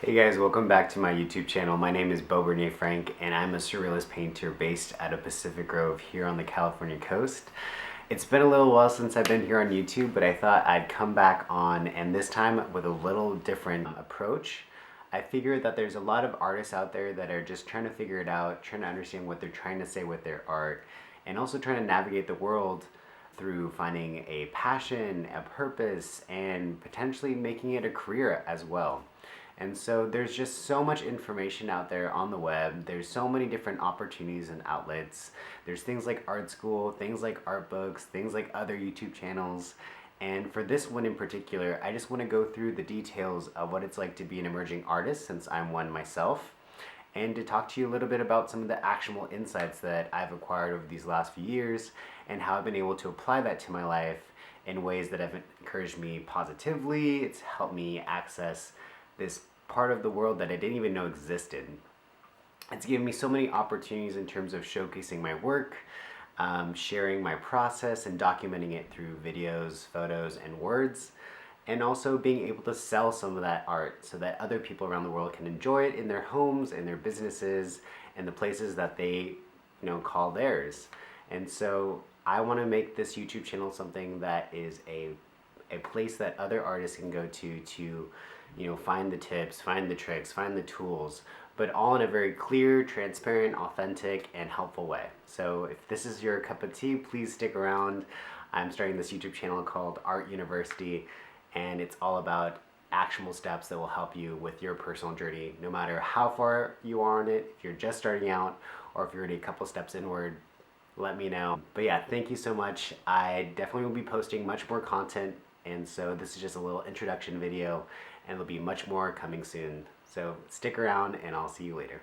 Hey guys, welcome back to my YouTube channel. My name is Beau Frank and I'm a surrealist painter based out of Pacific Grove here on the California coast. It's been a little while since I've been here on YouTube, but I thought I'd come back on, and this time with a little different approach. I figured that there's a lot of artists out there that are just trying to figure it out, trying to understand what they're trying to say with their art, and also trying to navigate the world through finding a passion, a purpose, and potentially making it a career as well. And so there's just so much information out there on the web. There's so many different opportunities and outlets. There's things like art school, things like art books, things like other YouTube channels. And for this one in particular, I just want to go through the details of what it's like to be an emerging artist, since I'm one myself, and to talk to you a little bit about some of the actionable insights that I've acquired over these last few years and how I've been able to apply that to my life in ways that have encouraged me positively. It's helped me access this part of the world that I didn't even know existed. It's given me so many opportunities in terms of showcasing my work, sharing my process and documenting it through videos, photos, and words, and also being able to sell some of that art so that other people around the world can enjoy it in their homes, in their businesses, and the places that they call theirs. And so I want to make this YouTube channel something that is a place that other artists can go to find the tips, find the tricks, find the tools, but all in a very clear, transparent, authentic, and helpful way. So if this is your cup of tea, please stick around. I'm starting this YouTube channel called Art University, and it's all about actionable steps that will help you with your personal journey, no matter how far you are on it. If you're just starting out or if you're already a couple steps inward, let me know. But yeah, thank you so much. I definitely will be posting much more content, and so this is just a little introduction video, and there'll be much more coming soon. So stick around and I'll see you later.